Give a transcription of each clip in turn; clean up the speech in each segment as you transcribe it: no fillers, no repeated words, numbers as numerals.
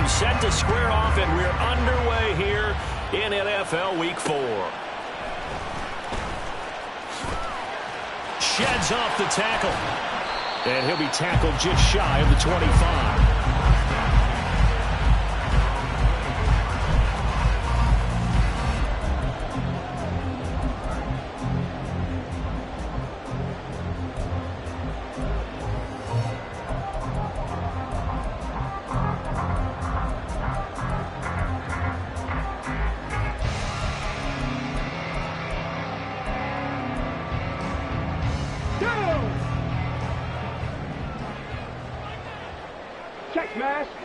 set to square off, and we're underway here in NFL Week 4. Sheds off the tackle. And he'll be tackled just shy of the 25.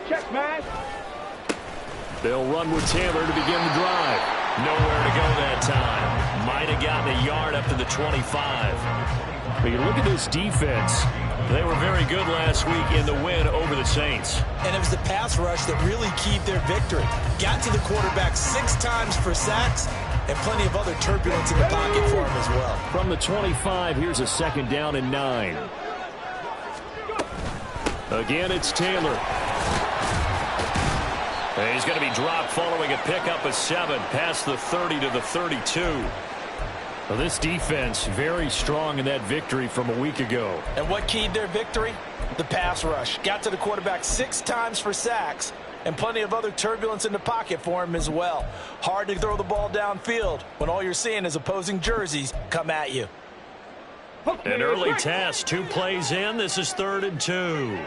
Check smash. They'll run with Taylor to begin the drive. Nowhere to go that time. Might have gotten a yard up to the 25. But you look at this defense. They were very good last week in the win over the Saints. And it was the pass rush that really keyed their victory. Got to the quarterback 6 times for sacks and plenty of other turbulence in the pocket for him as well. From the 25, here's a 2nd down and 9. Again, it's Taylor. And he's going to be dropped following a pickup of 7 past the 30 to the 32. Well, this defense very strong in that victory from a week ago. And what keyed their victory? The pass rush. Got to the quarterback 6 times for sacks and plenty of other turbulence in the pocket for him as well. Hard to throw the ball downfield when all you're seeing is opposing jerseys come at you. An early test, 2 plays in. This is 3rd and 2.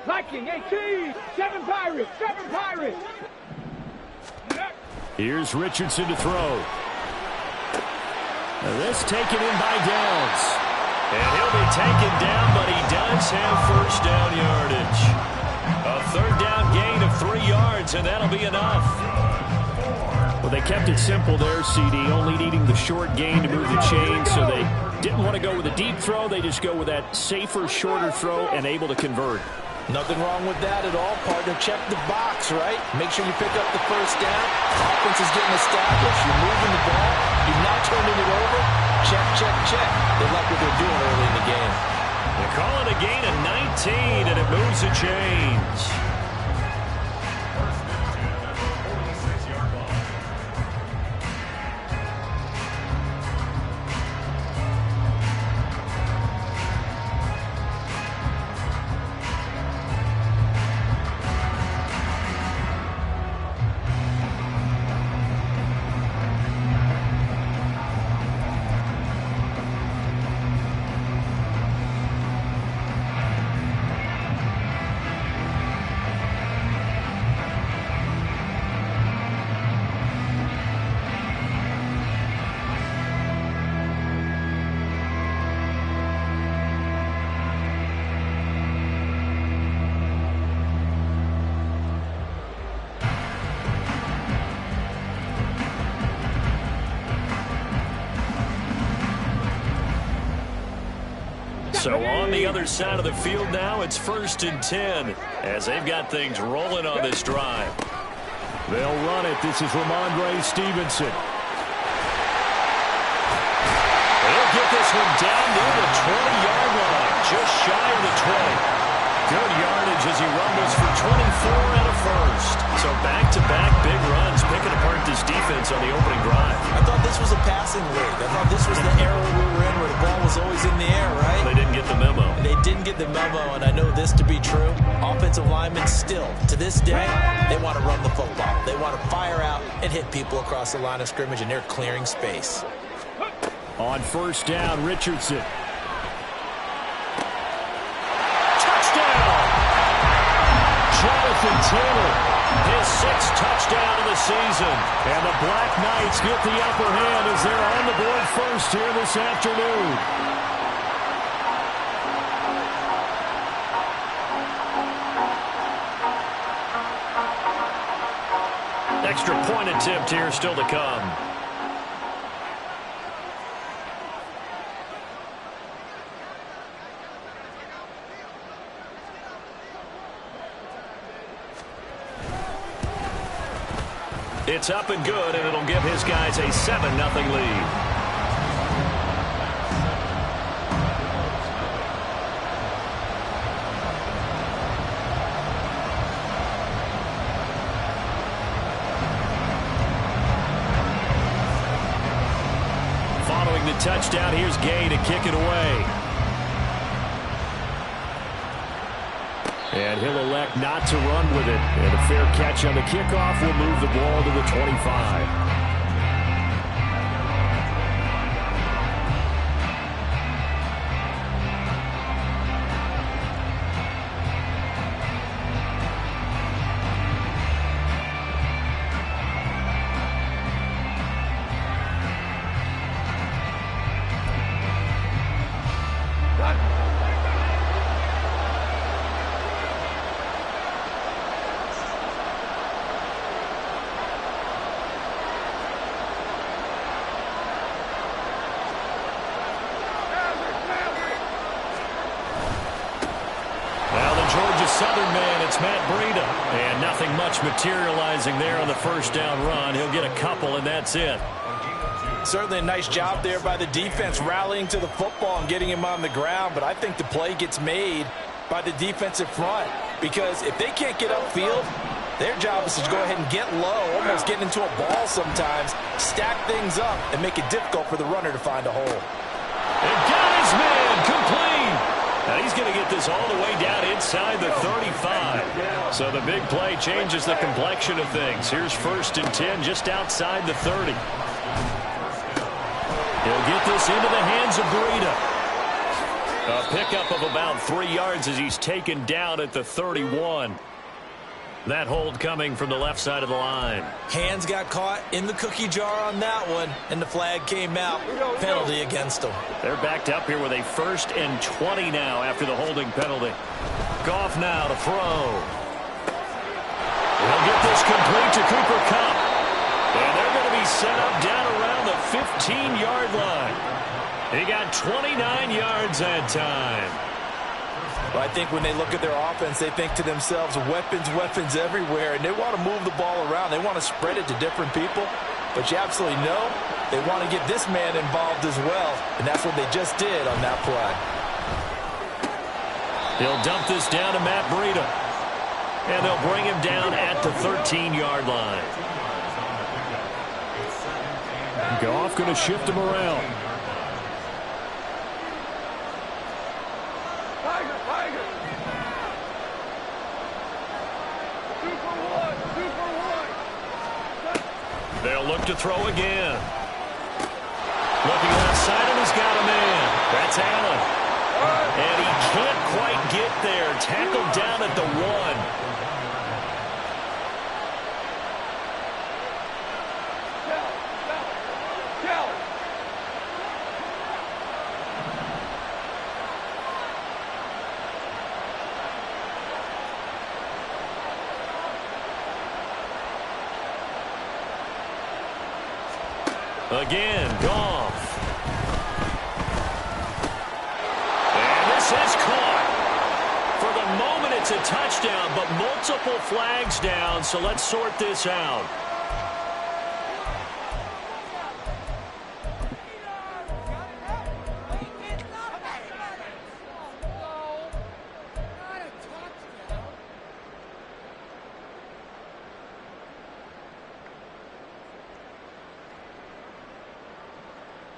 Viking 18, 7 Pirates, 7 Pirates. Here's Richardson to throw. This taken in by Downs. And he'll be taken down, but he does have 1st down yardage. A 3rd down gain of 3 yards, and that'll be enough. Well, they kept it simple there, CD, only needing the short gain to move the chain, so they didn't want to go with a deep throw. They just go with that safer, shorter throw and able to convert. Nothing wrong with that at all, partner. Check the box, right? Make sure you pick up the 1st down. Offense is getting established. You're moving the ball. You're not turning it over. Check, check, check. They like what they're doing early in the game. They call it a gain of 19, and it moves the chains. So on the other side of the field now, it's 1st and 10 as they've got things rolling on this drive. They'll run it. This is Ramondre Stevenson. They'll get this one down near the 20-yard line, just shy of the 20. Good yardage as he rumbles for 24 and a 1st. So back-to-back big runs, picking apart this defense on the opening drive. I thought this was a passing league. I thought this was the era we were in where the ball was always in the air, right? They didn't get the memo. They didn't get the memo, and I know this to be true. Offensive linemen still, to this day, they want to run the football. They want to fire out and hit people across the line of scrimmage, and they're clearing space. On 1st down, Richardson. Jonathan Taylor, his 6th touchdown of the season. And the Black Knights get the upper hand as they're on the board first here this afternoon. Extra point attempt here still to come. It's up and good, and it'll give his guys a 7-0 lead. the touchdown. Here's Gay to kick it away. And he'll elect not to run with it. And a fair catch on the kickoff will move the ball to the 25. Southern man, it's Matt Breida. And nothing much materializing there on the first down run. He'll get a couple, and that's it. Certainly a nice job there by the defense rallying to the football and getting him on the ground. But I think the play gets made by the defensive front. Because if they can't get upfield, their job is to go ahead and get low, almost get into a ball sometimes, stack things up, and make it difficult for the runner to find a hole. And got his man complete. Now he's going to get this all the way down inside the 35. So the big play changes the complexion of things. Here's 1st and 10 just outside the 30. He'll get this into the hands of Breida. A pickup of about 3 yards as he's taken down at the 31. That hold coming from the left side of the line. Hands got caught in the cookie jar on that one, and the flag came out. Penalty against them. They're backed up here with a 1st and 20 now after the holding penalty. Goff now to throw. He'll get this complete to Cooper Kupp. And they're going to be set up down around the 15-yard line. He got 29 yards that time. Well, I think when they look at their offense, they think to themselves, weapons, weapons everywhere, and they want to move the ball around. They want to spread it to different people, but you absolutely know they want to get this man involved as well, and that's what they just did on that play. He'll dump this down to Matt Breida, and they'll bring him down at the 13-yard line. Goff going to shift him around. They'll look to throw again. Looking left side, and he's got a man. That's Allen. And he can't quite get there. Tackled down at the 1. Again, Goff. And this is caught. For the moment, it's a touchdown, but multiple flags down, so let's sort this out.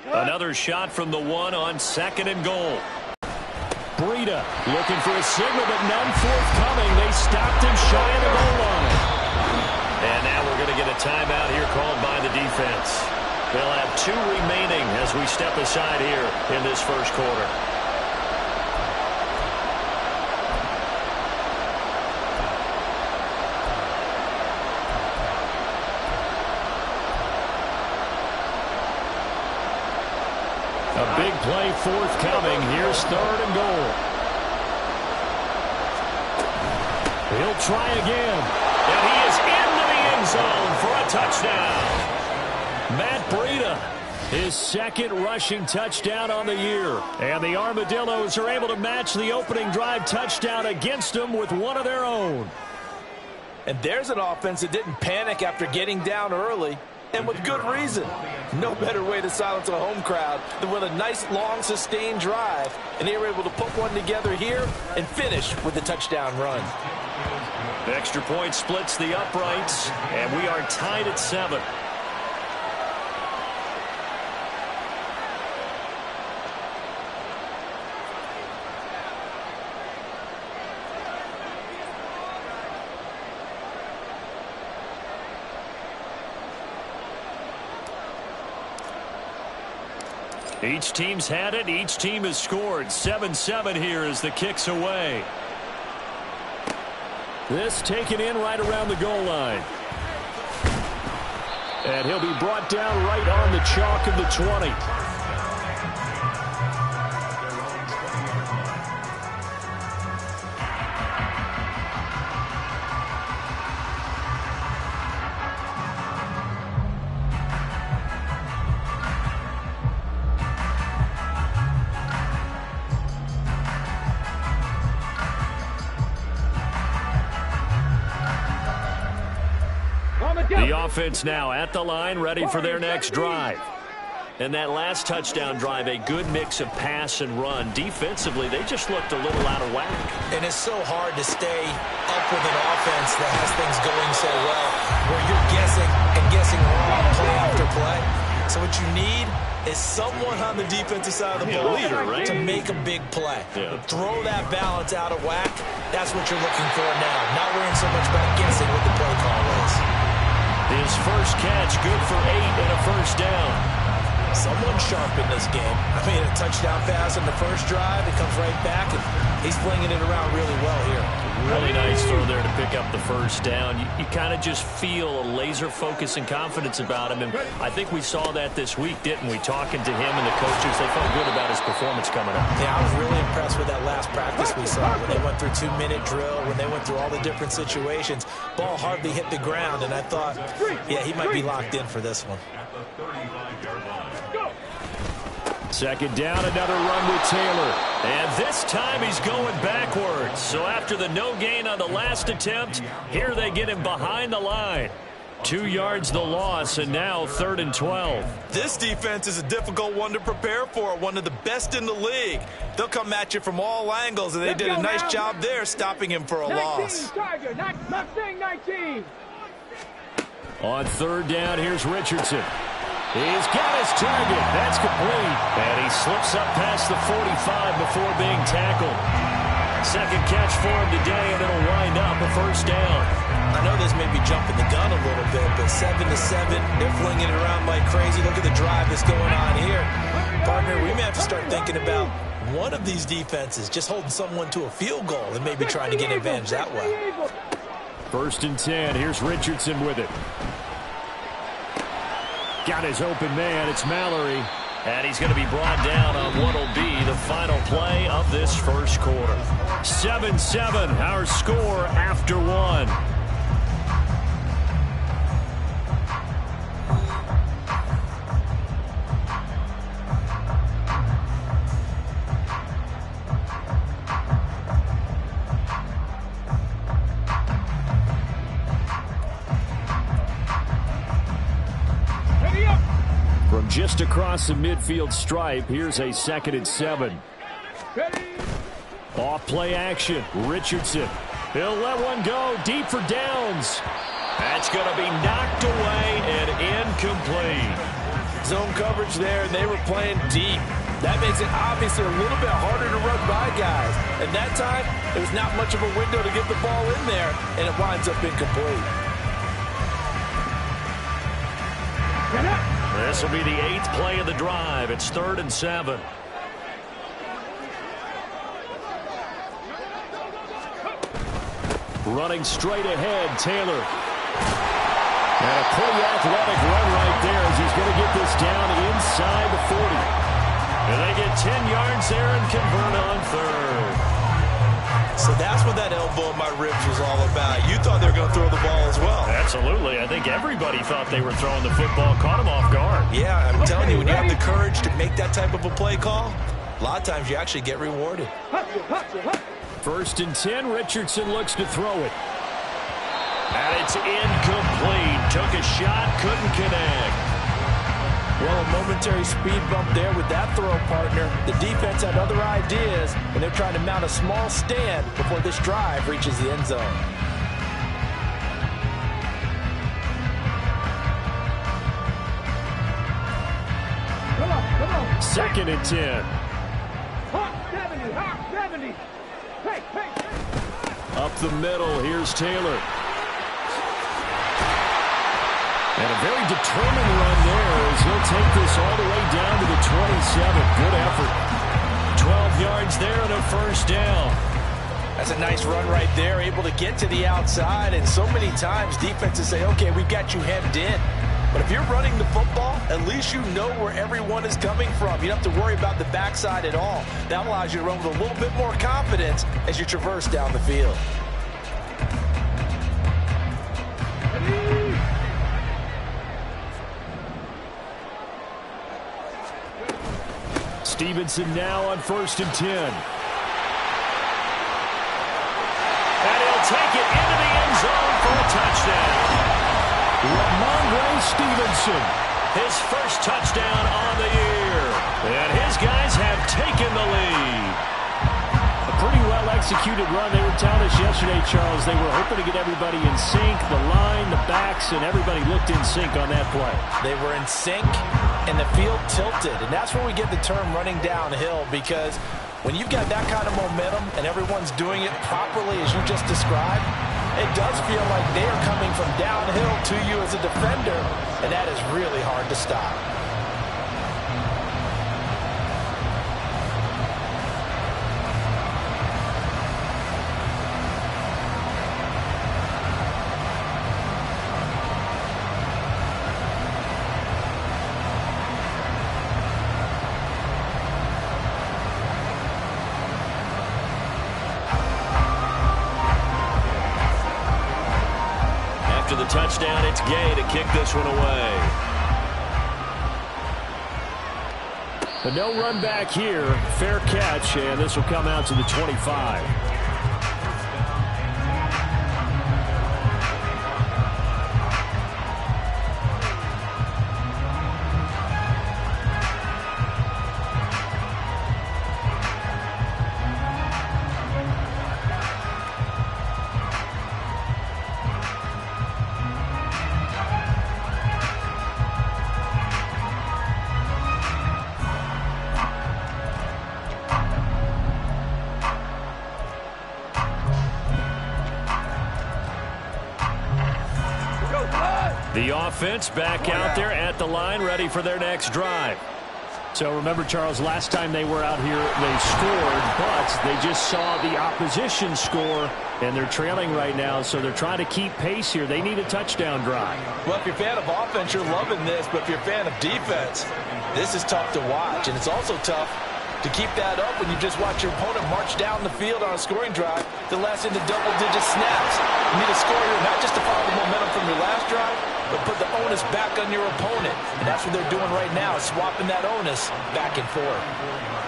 Another shot from the 1 on 2nd and goal. Breida looking for a signal, but none forthcoming. They stopped him shy of the goal line. And now we're going to get a timeout here called by the defense. They'll have 2 remaining as we step aside here in this first quarter. A big play forthcoming. Here's 3rd and goal. He'll try again. And he is into the end zone for a touchdown. Matt Breida, his 2nd rushing touchdown on the year. And the Armadillos are able to match the opening drive touchdown against them with one of their own. And there's an offense that didn't panic after getting down early. And with good reason. No better way to silence a home crowd than with a nice, long, sustained drive. And they were able to put one together here and finish with a touchdown run. The extra point splits the uprights, and we are tied at 7. Each team's had it. Each team has scored. 7-7 here as the kick's away. This taken in right around the goal line. And he'll be brought down right on the chalk of the 20. The offense now at the line, ready for their next drive. And that last touchdown drive, a good mix of pass and run. Defensively, they just looked a little out of whack. And it's so hard to stay up with an offense that has things going so well, where you're guessing and guessing wrong play after play. So what you need is someone on the defensive side of the ball to make a big play. Throw that balance out of whack. That's what you're looking for now. Not worrying so much about guessing what the play call is. His first catch, good for 8 and a first down. Someone sharp in this game. I mean, a touchdown pass on the first drive. It comes right back, and he's flinging it around really well here. Really nice throw there to pick up the first down. You kind of just feel a laser focus and confidence about him, and I think we saw that this week, didn't we? Talking to him and the coaches, they felt good about his performance coming up. Yeah, I was really impressed with that last practice we saw when they went through 2-minute drill, when they went through all the different situations. Ball hardly hit the ground, and I thought, yeah, he might be locked in for this one. Second down, another run with Taylor. And this time he's going backwards. So after the no gain on the last attempt, here they get him behind the line. 2 yards the loss, and now 3rd and 12. This defense is a difficult one to prepare for, one of the best in the league. They'll come at you from all angles, and they did a nice job there stopping him for a loss. Tiger, not saying 19. On 3rd down, here's Richardson. He's got his target. That's complete. And he slips up past the 45 before being tackled. Second catch for him today, and it'll wind up a first down. I know this may be jumping the gun a little bit, but 7-7, they're flinging it around like crazy. Look at the drive that's going on here. Partner, we may have to start thinking about one of these defenses just holding someone to a field goal and maybe trying to get an advantage that way. 1st and 10. Here's Richardson with it. Got his open man. It's Mallory. And he's going to be brought down on what will be the final play of this first quarter. 7-7, our score after 1. From just across the midfield stripe, here's a 2nd and 7. Off play action. Richardson. He'll let one go deep for downs. That's going to be knocked away and incomplete. Zone coverage there, and they were playing deep. That makes it obviously a little bit harder to run by guys. And that time, it was not much of a window to get the ball in there, and it winds up incomplete. This will be the 8th play of the drive. It's 3rd and 7. Running straight ahead, Taylor. And a pretty athletic run right there as he's going to get this down inside the 40. And they get 10 yards there and convert on 3rd. So that's what that elbow in my ribs was all about. You thought they were going to throw the ball as well. Absolutely. I think everybody thought they were throwing the football. Caught him off guard. Yeah, I'm telling you, when you have the courage to make that type of a play call, a lot of times you actually get rewarded. 1st and 10. Richardson looks to throw it. And it's incomplete. Took a shot, couldn't connect. Well, a momentary speed bump there with that throw, partner. The defense had other ideas, and they're trying to mount a small stand before this drive reaches the end zone. Come on. 2nd and 10. Hawk 70. Hey. Up the middle, here's Taylor. And a very determined run there as he'll take this all the way down to the 27. Good effort. 12 yards there and a first down. That's a nice run right there, able to get to the outside. And so many times defenses say, okay, we've got you hemmed in. But if you're running the football, at least you know where everyone is coming from. You don't have to worry about the backside at all. That allows you to run with a little bit more confidence as you traverse down the field. Stevenson now on 1st and 10. And he'll take it into the end zone for a touchdown. Ramondre Stevenson, his first touchdown on the year. And his guys have taken the lead. A pretty well-executed run. They were telling us yesterday, Charles, they were hoping to get everybody in sync, the line, the backs, and everybody looked in sync on that play. They were in sync, and the field tilted. And that's where we get the term running downhill, because when you've got that kind of momentum and everyone's doing it properly as you just described, it does feel like they are coming from downhill to you as a defender, and that is really hard to stop. After the touchdown, it's Gay to kick this one away. But no run back here. Fair catch, and this will come out to the 25. The offense back out there at the line, ready for their next drive. So remember, Charles, last time they were out here, they scored, but they just saw the opposition score, and they're trailing right now, so they're trying to keep pace here. They need a touchdown drive. Well, if you're a fan of offense, you're loving this, but if you're a fan of defense, this is tough to watch, and it's also tough to keep that up when you just watch your opponent march down the field on a scoring drive to last into double-digit snaps. You need a score here, not just to follow the momentum from your last drive, but put the onus back on your opponent. And that's what they're doing right now, swapping that onus back and forth.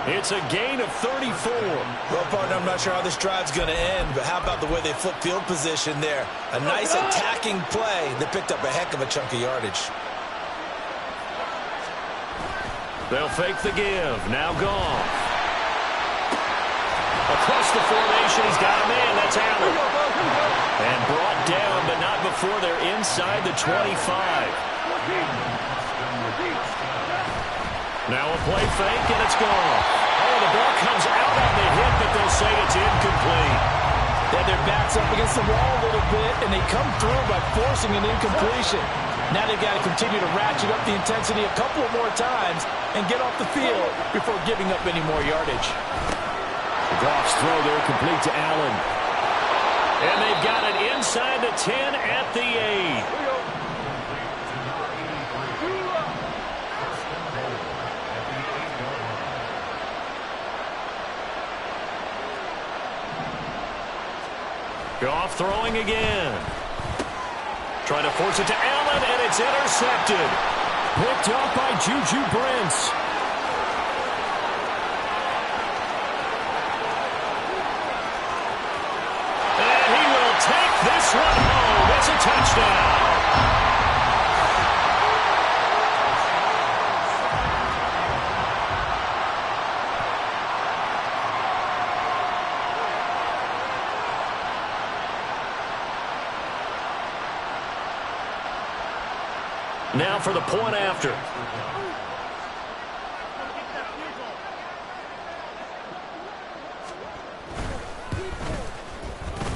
It's a gain of 34. Well, partner, I'm not sure how this drive's going to end, but how about the way they flip field position there? A nice attacking play that picked up a heck of a chunk of yardage. They'll fake the give. Now gone. Across the formation, he's got a man. That's Allen. And brought down, but not before they're inside the 25. Now a play fake, and it's gone. Oh, the ball comes out on the hit, but they'll say it's incomplete. They had their backs up against the wall a little bit, and they come through by forcing an incompletion. Now they've got to continue to ratchet up the intensity a couple of more times and get off the field before giving up any more yardage. Goff's throw there complete to Allen. And they've got it inside the 10 at the 8. Goff throwing again. Trying to force it to Allen, and it's intercepted. Picked up by Juju Brents. And he will take this one home. It's a touchdown. Now for the point after.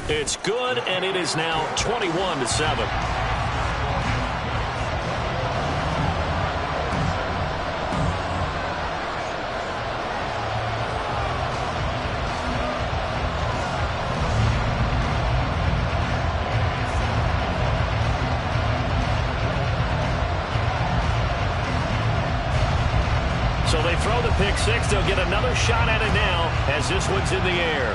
It's good, and it is now 21-7. pick six. They'll get another shot at it now as this one's in the air.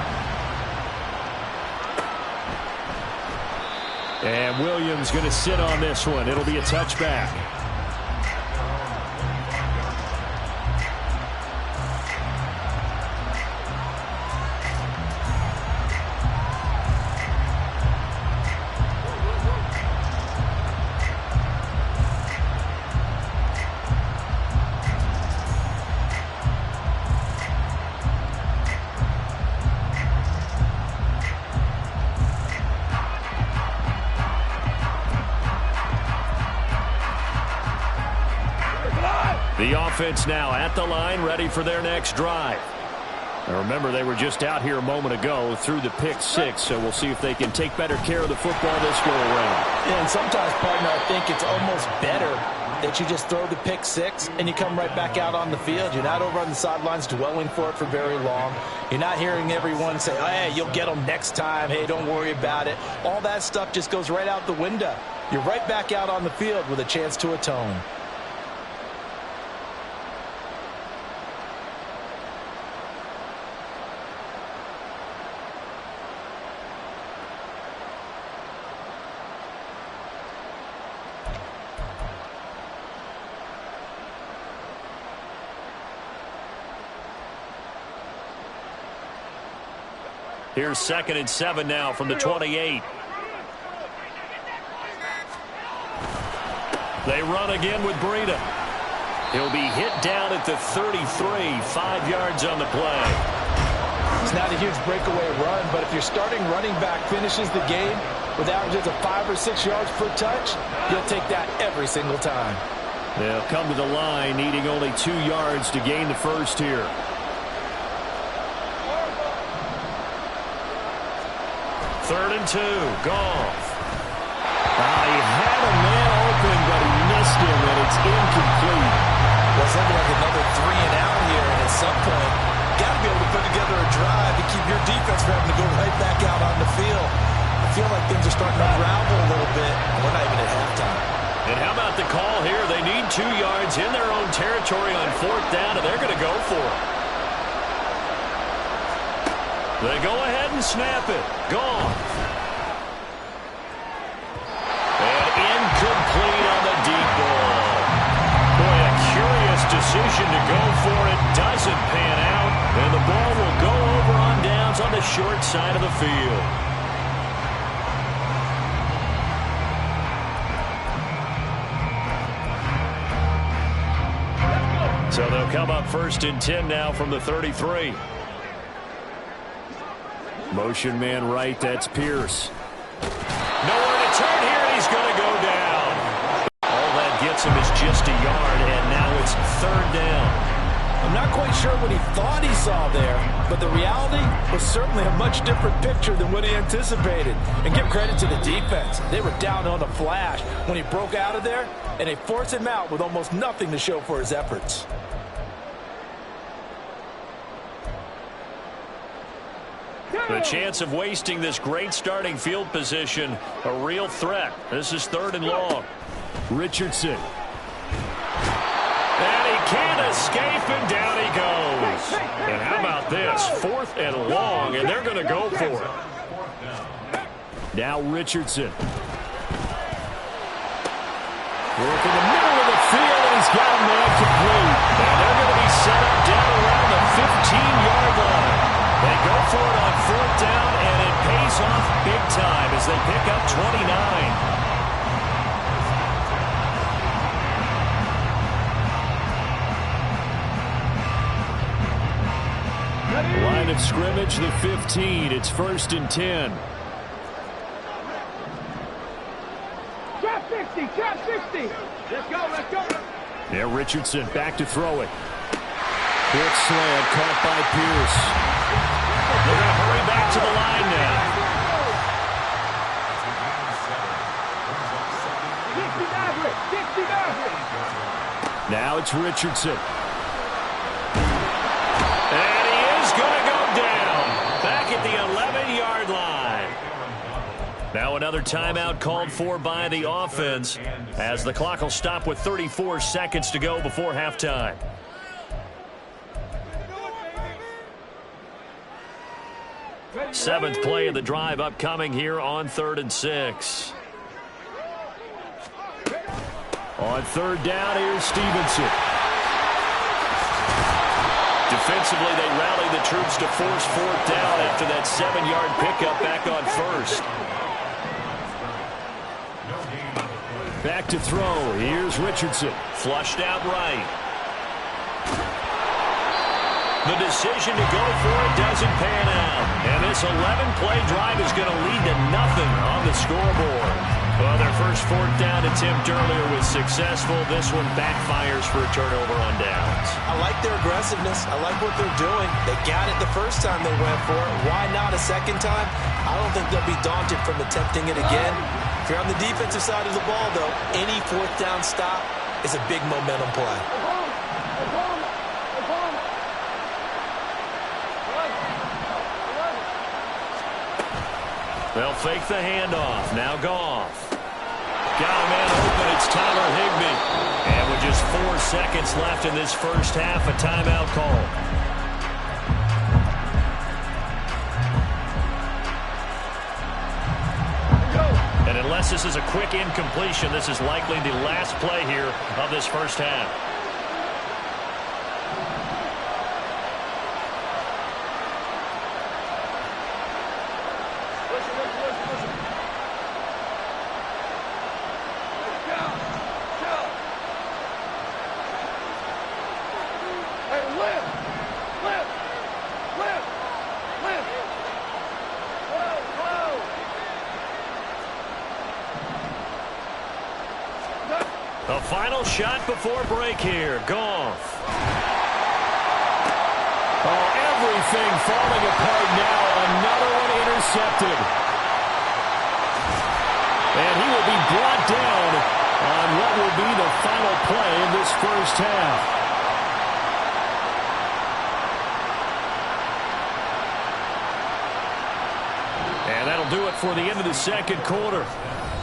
And Williams going to sit on this one. It'll be a touchback. The offense now at the line, ready for their next drive. Now remember, they were just out here a moment ago through the pick six, so we'll see if they can take better care of the football this go around. Yeah, and sometimes, partner, I think it's almost better that you just throw the pick six and you come right back out on the field. You're not over on the sidelines dwelling for it for very long. You're not hearing everyone say, oh, hey, you'll get them next time. Hey, don't worry about it. All that stuff just goes right out the window. You're right back out on the field with a chance to atone. Here's 2nd and 7 now from the 28. They run again with Breida. He'll be hit down at the 33, 5 yards on the play. It's not a huge breakaway run, but if your starting running back finishes the game with averages of 5 or 6 yards per touch, you'll take that every single time. They'll come to the line needing only 2 yards to gain the first here. 3rd and 2, Goff. He had a man open, but he missed him, and it's incomplete. Well, it's looking like another 3 and out here, and at some point, got to be able to put together a drive to keep your defense from having to go right back out on the field. I feel like things are starting to unravel a little bit. We're not even at halftime. And how about the call here? They need 2 yards in their own territory on 4th down, and they're going to go for it. They go ahead and snap it. Goff. And incomplete on the deep ball. Boy, a curious decision to go for it. Doesn't pan out. And the ball will go over on downs on the short side of the field. So they'll come up 1st and 10 now from the 33. Motion man right, that's Pierce. Nowhere to turn here, and he's going to go down. All that gets him is just a yard, and now it's 3rd down. I'm not quite sure what he thought he saw there, but the reality was certainly a much different picture than what he anticipated. And give credit to the defense. They were down on a flash when he broke out of there, and they forced him out with almost nothing to show for his efforts. The chance of wasting this great starting field position, a real threat. This is 3rd and long. Richardson. And he can't escape, and down he goes. And how about this? 4th and long, and they're going to go for it. Now Richardson. Work in the middle of the field, and he's got a man complete. And they're going to be set up down around the 15-yard line. They go for it on 4th down, and it pays off big time as they pick up 29. Line of scrimmage, the 15. It's 1st and 10. Trap 60, trap 60. Let's go, let's go. Yeah, Richardson back to throw it. Quick slant caught by Pierce. They're going to hurry back to the line now. 60 Now it's Richardson. And he is going to go down. Back at the 11-yard line. Now another timeout called for by the offense as the clock will stop with 34 seconds to go before halftime. Seventh play of the drive upcoming here on 3rd and 6. On 3rd down, here's Stevenson. Defensively, they rally the troops to force 4th down after that 7-yard pickup back on 1st. Back to throw. Here's Richardson. Flushed out right. The decision to go for it doesn't pan out. And this 11-play drive is going to lead to nothing on the scoreboard. Well, their first 4th down attempt earlier was successful. This one backfires for a turnover on downs. I like their aggressiveness. I like what they're doing. They got it the first time they went for it. Why not a second time? I don't think they'll be daunted from attempting it again. If you're on the defensive side of the ball, though, any 4th down stop is a big momentum play. They'll fake the handoff. Now Goff. Got a man open. It's Tyler Higbee. And with just 4 seconds left in this first half, a timeout call. And unless this is a quick incompletion, this is likely the last play here of this first half. The final shot before break here. Goff. Oh, everything falling apart now. Another one intercepted. And he will be brought down on what will be the final play of this first half. And that'll do it for the end of the second quarter.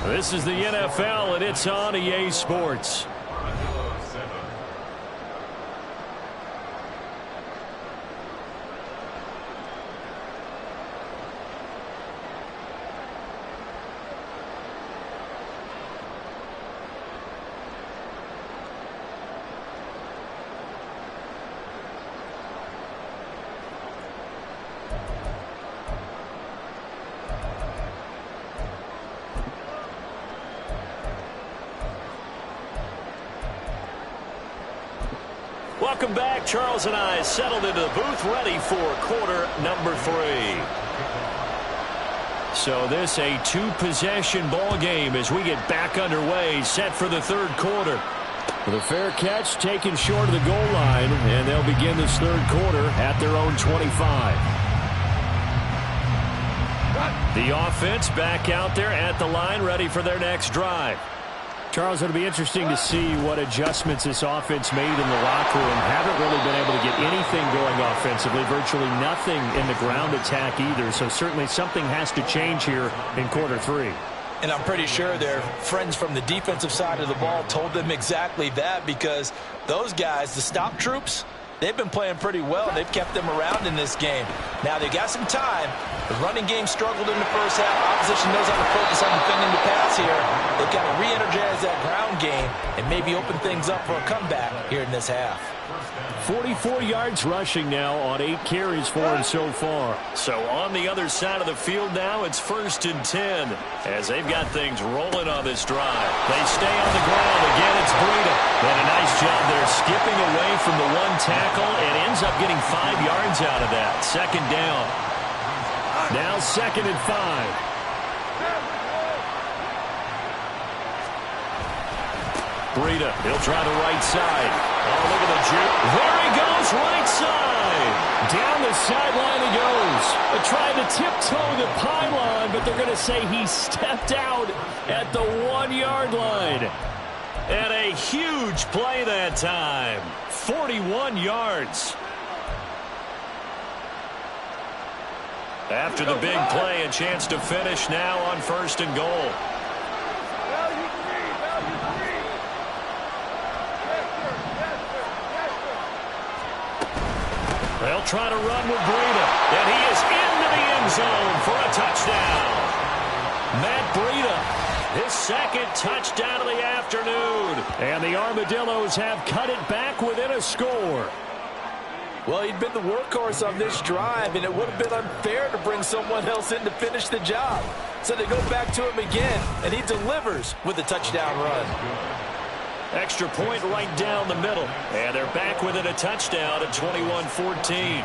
This is the NFL, and it's on EA Sports. Welcome back. Charles and I settled into the booth, ready for quarter number 3. So this a 2-possession ball game as we get back underway, set for the 3rd quarter. The fair catch taken short of the goal line, and they'll begin this 3rd quarter at their own 25. The offense back out there at the line, ready for their next drive. Charles, it'll be interesting to see what adjustments this offense made in the locker room. Haven't really been able to get anything going offensively, virtually nothing in the ground attack either. So certainly something has to change here in quarter 3. And I'm pretty sure their friends from the defensive side of the ball told them exactly that, because those guys, the stop troops, they've been playing pretty well. They've kept them around in this game. Now, they got some time. The running game struggled in the first half. Opposition knows how to focus on defending the pass here. They've got to re-energize that ground game and maybe open things up for a comeback here in this half. 44 yards rushing now on 8 carries for him so far. So on the other side of the field now, it's 1st and 10 as they've got things rolling on this drive. They stay on the ground. Again, it's Breida. And a nice job there skipping away from the 1 tackle and ends up getting 5 yards out of that. 2nd down. Now 2nd and 5. Breida, he'll try the right side. Oh, look at the juke. There he goes, right side. Down the sideline he goes. They tried to tiptoe the pylon, but they're going to say he stepped out at the 1-yard line. And a huge play that time. 41 yards. After the big play, a chance to finish now on 1st and goal. They'll try to run with Breida, and he is into the end zone for a touchdown. Matt Breida, his second touchdown of the afternoon. And the Armadillos have cut it back within a score. Well, he'd been the workhorse on this drive, and it would have been unfair to bring someone else in to finish the job. So they go back to him again, and he delivers with a touchdown run. Extra point right down the middle. And they're back within a touchdown at 21-14.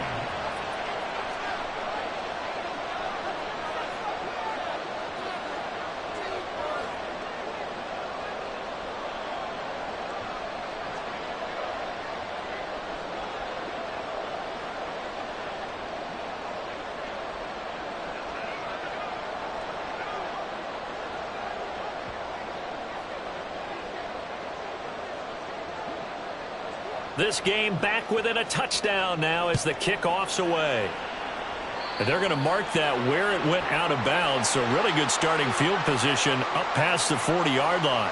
This game back within a touchdown now as the kickoff's away. And they're going to mark that where it went out of bounds. So really good starting field position up past the 40-yard line.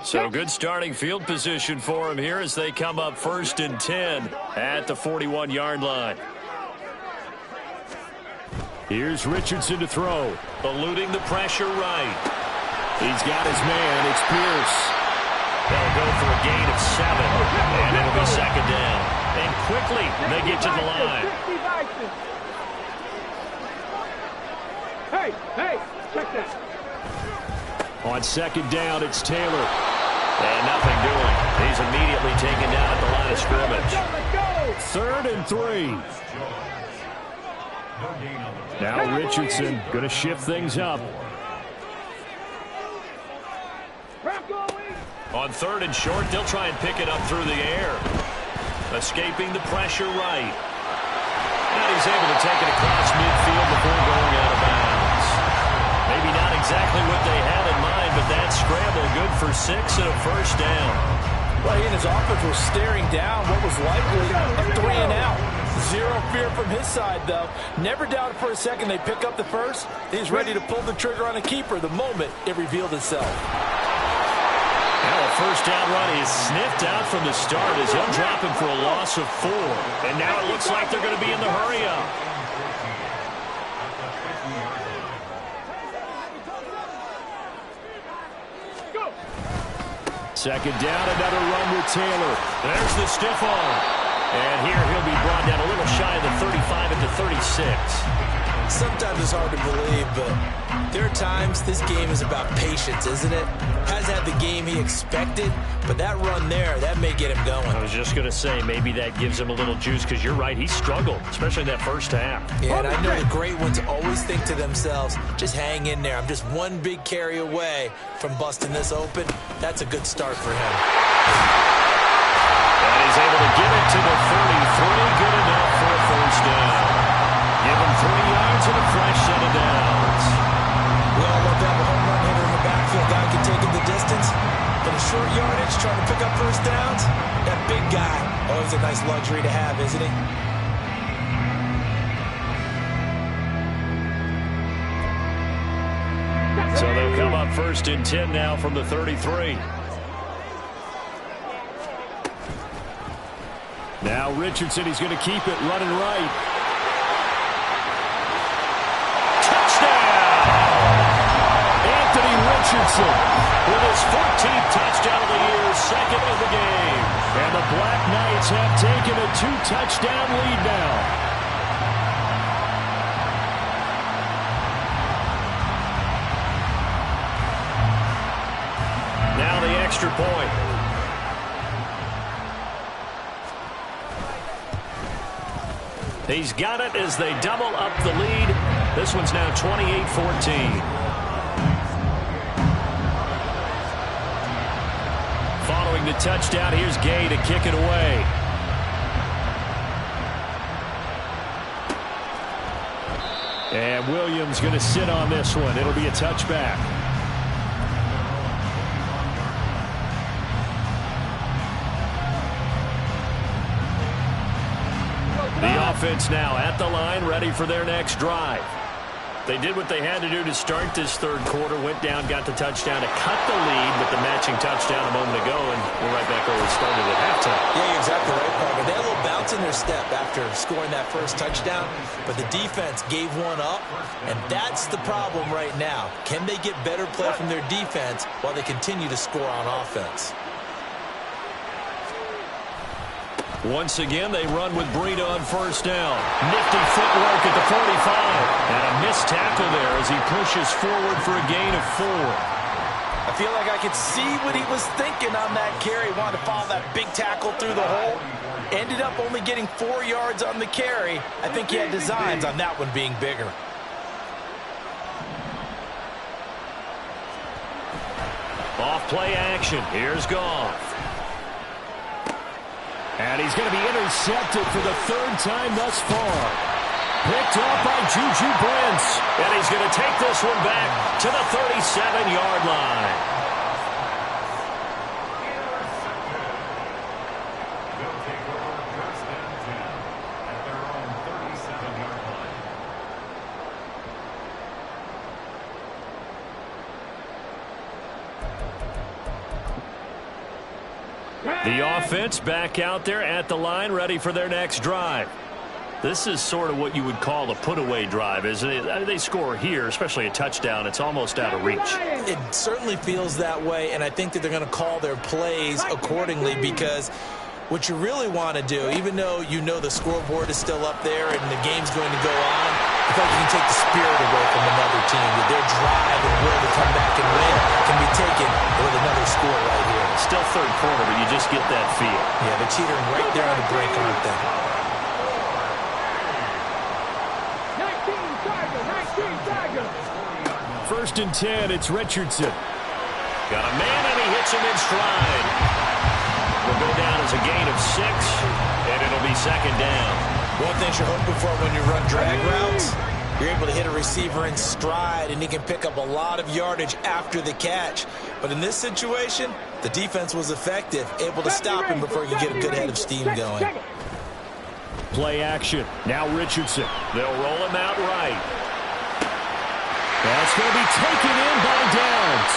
So good starting field position for him here as they come up 1st and 10 at the 41-yard line. Here's Richardson to throw. Eluding the pressure right. He's got his man. It's Pierce. They'll go for a gain of 7. And it'll be 2nd down. And quickly they get to the line. Hey, check that. On 2nd down, it's Taylor. And nothing doing. He's immediately taken down at the line of scrimmage. 3rd and 3. Now Richardson going to shift things up. On 3rd and short, they'll try and pick it up through the air. Escaping the pressure right. And he's able to take it across midfield before going out of bounds. Maybe not exactly what they had in mind, but that scramble good for 6 and a 1st down. Well, he and his offense were staring down what was likely a 3 and out. Zero fear from his side, though. Never doubted for a second they pick up the first. He's ready to pull the trigger on a keeper the moment it revealed itself. Now a 1st down run is sniffed out from the start as he'll drop him for a loss of 4. And now it looks like they're going to be in the hurry-up. 2nd down, another run with Taylor. There's the stiff arm. And here he'll be brought down a little shy of the 35 into 36. Sometimes it's hard to believe, but there are times this game is about patience, isn't it? Hasn't had the game he expected, but that run there, that may get him going. I was just going to say, maybe that gives him a little juice, because you're right, he struggled, especially in that 1st half. Yeah, and I know the great ones always think to themselves, just hang in there. I'm just one big carry away from busting this open. That's a good start for him. And he's able to get it to the 33, good enough for a 1st down. Give him 3 yards and a fresh set of downs. We all love to have a home run hitter in the backfield. Guy can take him the distance. But a short yardage, trying to pick up 1st downs, that big guy, always a nice luxury to have, isn't he? So they'll come up 1st and 10 now from the 33. Now Richardson, he's going to keep it running right. Richardson with his 14th touchdown of the year, 2nd of the game. And the Black Knights have taken a 2-touchdown lead now. Now the extra point. He's got it as they double up the lead. This one's now 28-14. Following the touchdown, here's Gay to kick it away. And Williams going to sit on this one. It'll be a touchback. offense now at the line, ready for their next drive. They did what they had to do to start this third quarter, went down, got the touchdown to cut the lead with the matching touchdown a moment ago, and we're right back where we started at halftime. Yeah, you're exactly right, Parker. They had a little bounce in their step after scoring that first touchdown, but the defense gave one up, and that's the problem right now. Can they get better play from their defense while they continue to score on offense? Once again, they run with Breida on first down. Nifty footwork at the 45. And a missed tackle there as he pushes forward for a gain of 4. I feel like I could see what he was thinking on that carry. Wanted to follow that big tackle through the hole. Ended up only getting 4 yards on the carry. I think he had designs on that one being bigger. Off play action. Here's Goff. And he's going to be intercepted for the third time thus far. Picked up by Juju Brents. And he's going to take this one back to the 37-yard line. The offense back out there at the line, ready for their next drive. This is sort of what you would call a put-away drive, isn't it? They score here, especially a touchdown. It's almost out of reach. It certainly feels that way, and I think that they're going to call their plays accordingly, because what you really want to do, even though you know the scoreboard is still up there and the game's going to go on, I think you can take the spirit away from another team. That their drive and will to come back and win can be taken with another score right here. Still third quarter, but you just get that feel. Yeah, they're teetering right there on the brink, aren't they? 19 Tigers. 1st and 10, it's Richardson. Got a man, and he hits him in stride. Will go down as a gain of 6, and it'll be 2nd down. One thing you're hoping for when you run drag routes, you're able to hit a receiver in stride, and he can pick up a lot of yardage after the catch. But in this situation, the defense was effective, able to stop him before he could get a good head of steam going. Play action. Now Richardson. They'll roll him out right. That's going to be taken in by Downs.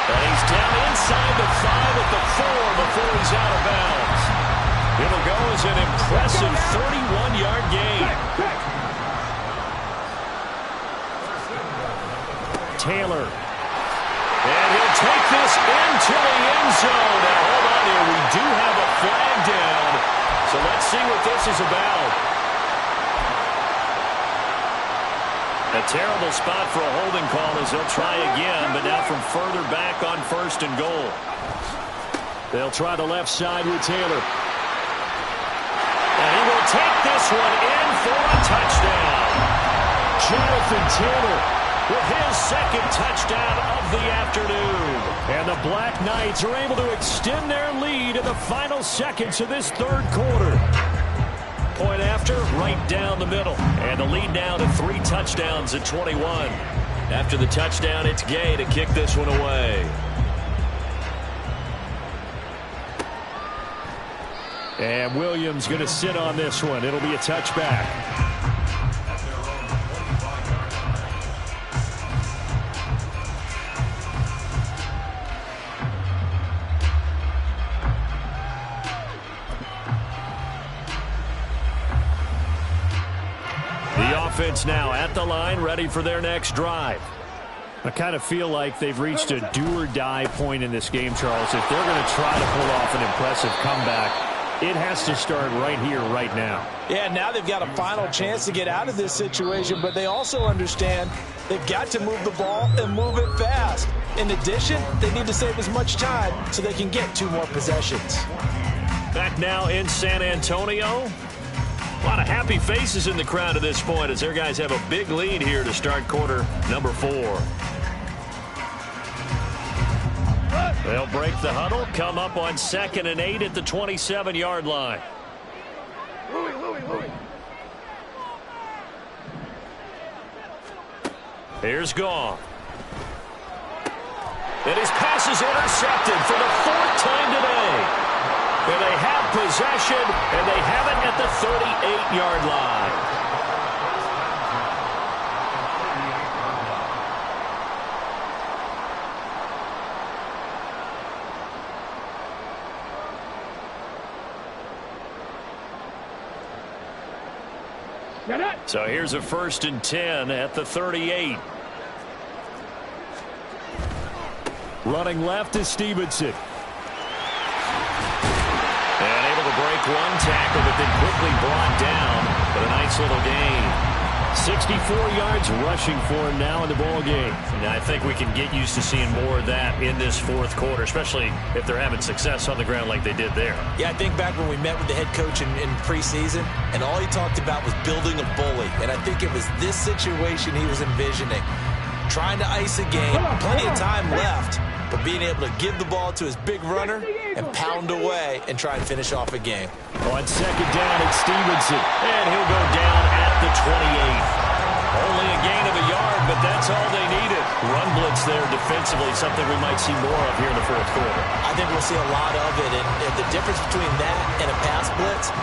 And he's down inside the 5 at the 4 before he's out of bounds. It'll go as an impressive 31-yard gain. Taylor. And he'll take this into the end zone. Now, hold on here. We do have a flag down. So let's see what this is about. A terrible spot for a holding call as they'll try again, but now from further back on 1st and goal. They'll try the left side with Taylor. And he will take this one in for a touchdown. Jonathan Taylor with his 2nd touchdown of the afternoon. And the Black Knights are able to extend their lead in the final seconds of this third quarter. Point after, right down the middle. And the lead now to 3 touchdowns at 21. After the touchdown, it's Gay to kick this one away. And Williams going to sit on this one. It'll be a touchback. Offense now at the line, ready for their next drive. I kind of feel like they've reached a do-or-die point in this game, Charles. If they're going to try to pull off an impressive comeback, it has to start right here, right now. Yeah, now they've got a final chance to get out of this situation, but they also understand they've got to move the ball and move it fast. In addition, they need to save as much time so they can get 2 more possessions. Back now in San Antonio. A lot of happy faces in the crowd at this point as their guys have a big lead here to start quarter number 4. They'll break the huddle, come up on 2nd and 8 at the 27-yard line. Here's Goff. And his pass is intercepted for the 4th time today. And they have possession, and they have it at the 38-yard line. So here's a 1st and 10 at the 38. Running left is Stevenson. And able to break one tackle, but then quickly brought down with a nice little gain. 64 yards rushing for him now in the ball game. And I think we can get used to seeing more of that in this 4th quarter, especially if they're having success on the ground like they did there. Yeah, I think back when we met with the head coach in preseason, and all he talked about was building a bully. And I think it was this situation he was envisioning. Trying to ice a game, plenty of time left, but being able to give the ball to his big runner and pound away and try and finish off a game. On 2nd down, it's Stevenson, and he'll go down at the 28. Only a gain of a yard, but that's all they needed. Run blitz there defensively, something we might see more of here in the 4th quarter. I think we'll see a lot of it, and the difference between that and a pass blitz,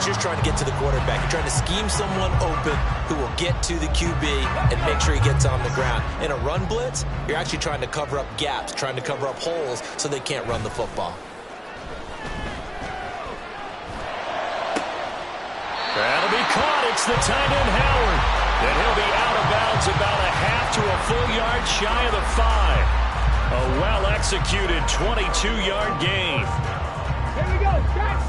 you're trying to get to the quarterback. You're trying to scheme someone open who will get to the QB and make sure he gets on the ground. In a run blitz, you're actually trying to cover up gaps, trying to cover up holes so they can't run the football. That'll be caught. It's the tight end, Howard. And he'll be out of bounds about a half to a full yard shy of the 5. A well-executed 22-yard gain. Here we go, Jack.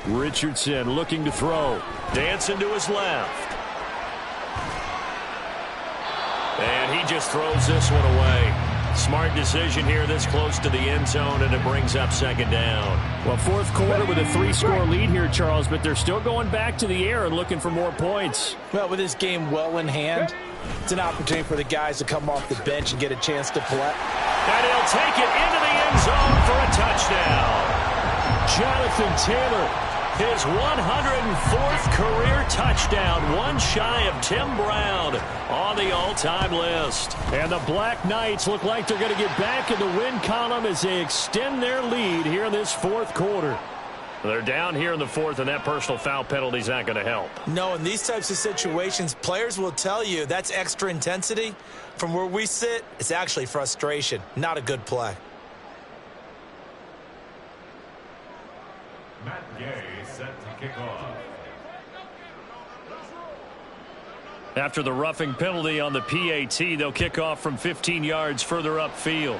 Richardson looking to throw. Dancing to his left. And he just throws this one away. Smart decision here this close to the end zone, and it brings up 2nd down. Well, 4th quarter with a 3-score lead here, Charles, but they're still going back to the air and looking for more points. Well, with this game well in hand, it's an opportunity for the guys to come off the bench and get a chance to play. And he'll take it into the end zone for a touchdown. Jonathan Taylor, his 104th career touchdown, one shy of Tim Brown on the all-time list. And the Black Knights look like they're going to get back in the win column as they extend their lead here in this 4th quarter. They're down here in the 4th, and that personal foul penalty is not going to help. No, in these types of situations, players will tell you that's extra intensity. From where we sit, it's actually frustration, not a good play. Matt Gay set to kick off. After the roughing penalty on the PAT, they'll kick off from 15 yards further upfield.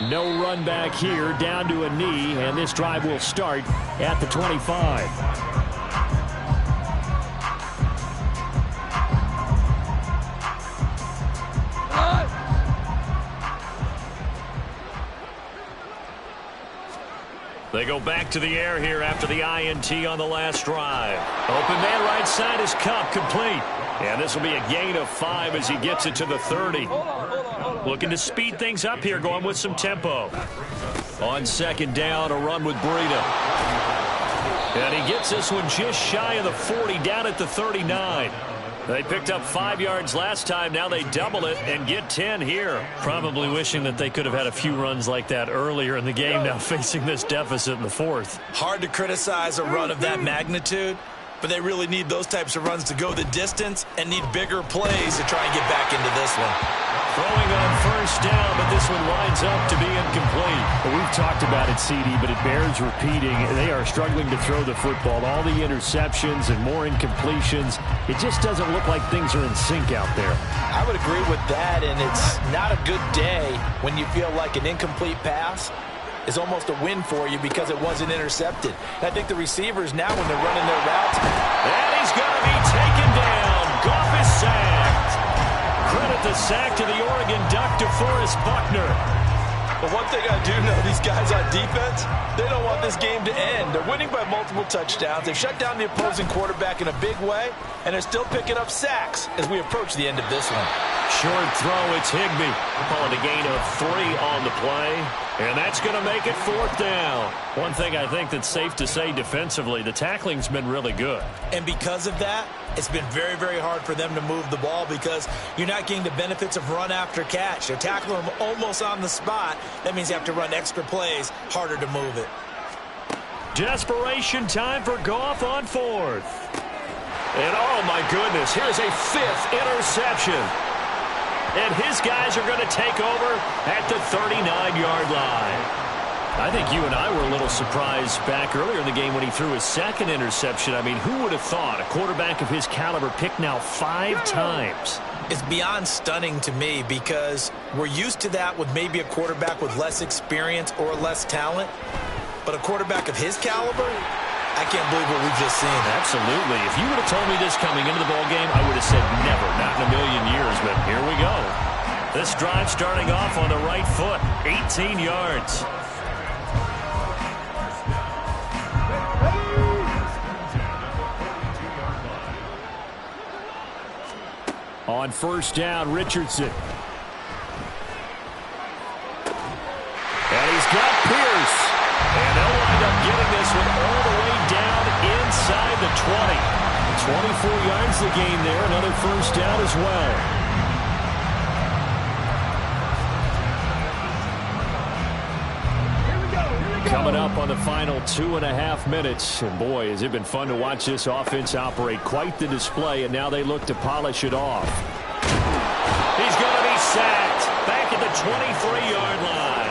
No run back here, down to a knee, and this drive will start at the 25. They go back to the air here after the INT on the last drive. Open man right side is Cup, complete. And this will be a gain of 5 as he gets it to the 30. Looking to speed things up here, going with some tempo. On 2nd down, a run with Breida. And he gets this one just shy of the 40, down at the 39. They picked up 5 yards last time. Now they double it and get 10 here. Probably wishing that they could have had a few runs like that earlier in the game, now facing this deficit in the 4th. Hard to criticize a run of that magnitude, but they really need those types of runs to go the distance and need bigger plays to try and get back into this one. Throwing on 1st down, but this one winds up to be incomplete. Well, we've talked about it, CD, but it bears repeating. They are struggling to throw the football. All the interceptions and more incompletions. It just doesn't look like things are in sync out there. I would agree with that, and it's not a good day when you feel like an incomplete pass is almost a win for you because it wasn't intercepted. And I think the receivers now, when they're running their routes, and he's going to be taken down. Goff is sacked. Credit the sack to the Oregon Duck, DeForest Buckner. But one thing I do know, these guys on defense, they don't want this game to end. They're winning by multiple touchdowns. They've shut down the opposing quarterback in a big way, and they're still picking up sacks as we approach the end of this one. Short throw, it's Higbee. Call it a gain of 3 on the play. And that's going to make it 4th down. One thing I think that's safe to say defensively, the tackling's been really good. And because of that, it's been very, very hard for them to move the ball because you're not getting the benefits of run after catch. They're tackling them almost on the spot. That means you have to run extra plays, harder to move it. Desperation time for Goff on 4th. And oh my goodness, here's a 5th interception. And his guys are going to take over at the 39-yard line. I think you and I were a little surprised back earlier in the game when he threw his 2nd interception. I mean, who would have thought a quarterback of his caliber picked now 5 times? It's beyond stunning to me because we're used to that with maybe a quarterback with less experience or less talent. But a quarterback of his caliber, I can't believe what we've just seen. Absolutely. If you would have told me this coming into the ballgame, I would have said never, not in a million years. But here we go. This drive starting off on the right foot, 18 yards. On 1st down, Richardson. And he's got Pierce. And they'll wind up getting this one all the way down inside the 20. 24 yards the game there. Another 1st down as well. Coming up on the final 2.5 minutes. And boy, has it been fun to watch this offense operate. Quite the display, and now they look to polish it off. He's going to be sacked back at the 23-yard line.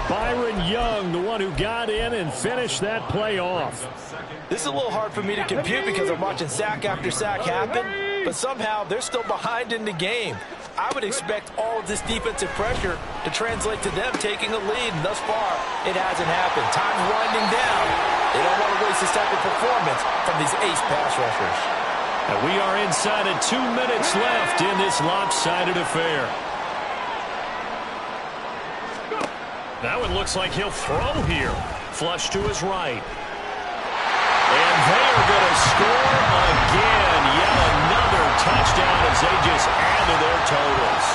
Byron Young, the one who got in and finished that play off. This is a little hard for me to compute because I'm watching sack after sack happen, but somehow they're still behind in the game. I would expect all of this defensive pressure to translate to them taking a lead, and thus far, it hasn't happened. Time's winding down. They don't want to waste this type of performance from these ace pass rushers. And we are inside of 2 minutes left in this lopsided affair. Now it looks like he'll throw here. Flush to his right. And they are going to score again. Yet another touchdown as they just add to their totals.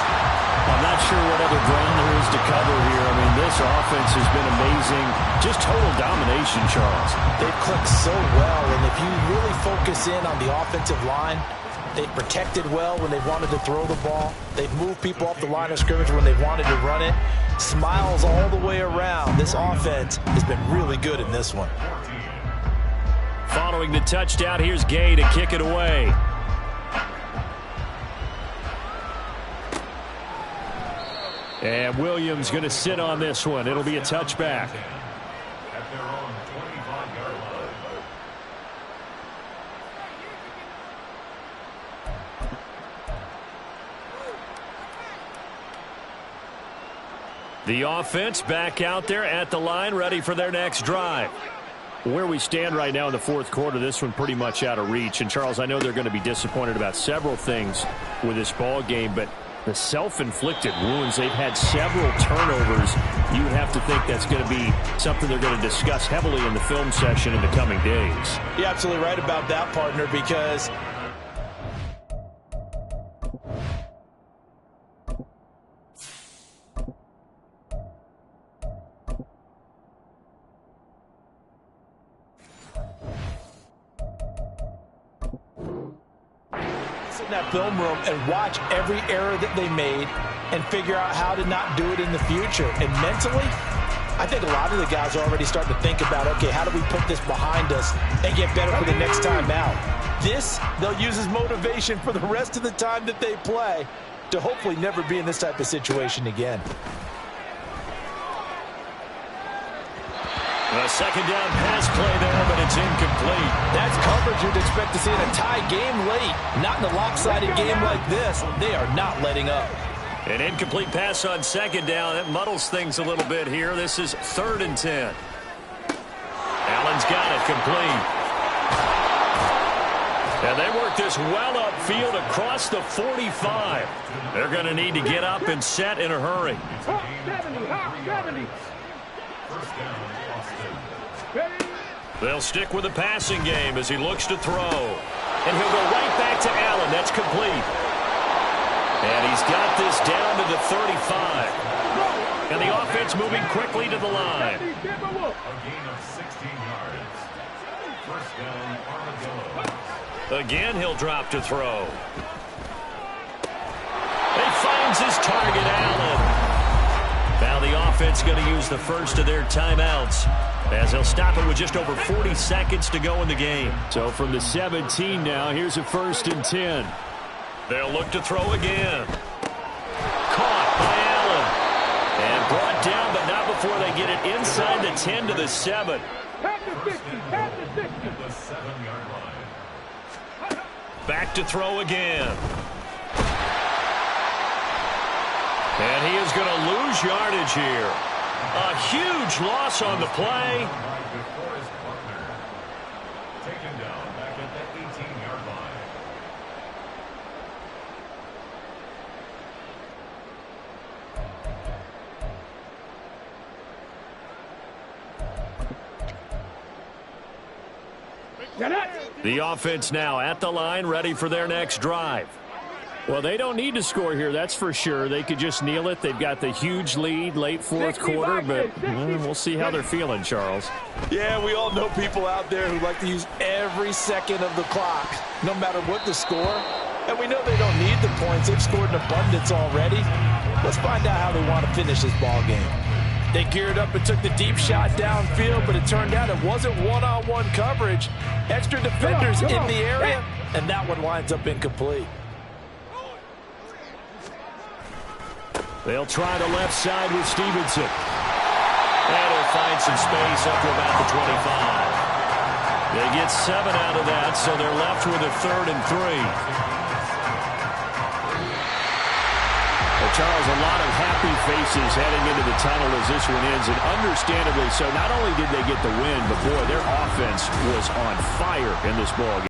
I'm not sure what other ground there is to cover here. I mean, this offense has been amazing. Just total domination, Charles. They've clicked so well, and if you really focus in on the offensive line, they've protected well when they wanted to throw the ball. They've moved people off the line of scrimmage when they wanted to run it. Smiles all the way around. This offense has been really good in this one. Following the touchdown, here's Gay to kick it away. And Williams going to sit on this one. It'll be a touchback. At their own 25-yard line. The offense back out there at the line, ready for their next drive. Where we stand right now in the 4th quarter, this one pretty much out of reach. And, Charles, I know they're going to be disappointed about several things with this ball game, but the self-inflicted wounds, they've had several turnovers. You have to think that's going to be something they're going to discuss heavily in the film session in the coming days. You're absolutely right about that, partner, because in that film room and watch every error that they made and figure out how to not do it in the future. And mentally, I think a lot of the guys are already starting to think about, okay, how do we put this behind us and get better for the next time out? This, they'll use as motivation for the rest of the time that they play to hopefully never be in this type of situation again. A 2nd down pass play there, but it's incomplete. That's coverage you'd expect to see in a tie game late. Not in a lopsided game like this. They are not letting up. An incomplete pass on 2nd down. That muddles things a little bit here. This is 3rd and 10. Allen's got it complete. And they work this well upfield across the 45. They're going to need to get up and set in a hurry. Hawk 70, Hawk 70. First down, Boston. They'll stick with the passing game as he looks to throw. And he'll go right back to Allen. That's complete. And he's got this down to the 35. And the offense moving quickly to the line. A gain of 16 yards. First down, Armadillo. Again, he'll drop to throw. He finds his target, Allen. Now the offense going to use the first of their timeouts, as they'll stop it with just over 40 seconds to go in the game. So from the 17 now, here's a 1st and 10. They'll look to throw again. Caught by Allen. And brought down, but not before they get it inside the 10 to the 7. Past the 60, past the 60. The 7-yard line. Back to throw again. And he is going to lose yardage here. A huge loss on the play. Before his partner. Taken down back at the 18-yard line. The offense now at the line, ready for their next drive. Well, they don't need to score here, that's for sure. They could just kneel it. They've got the huge lead, late fourth quarter, but we'll see how they're feeling, Charles. Yeah, we all know people out there who like to use every second of the clock, no matter what the score. And we know they don't need the points. They've scored in abundance already. Let's find out how they want to finish this ball game. They geared up and took the deep shot downfield, but it turned out it wasn't one-on-one coverage. Extra defenders in the area, and that one winds up incomplete. They'll try the left side with Stevenson. And he'll find some space up to about the 25. They get 7 out of that, so they're left with a 3rd and 3. Well, Charles, a lot of happy faces heading into the tunnel as this one ends, and understandably so. Not only did they get the win, but boy, their offense was on fire in this ball game.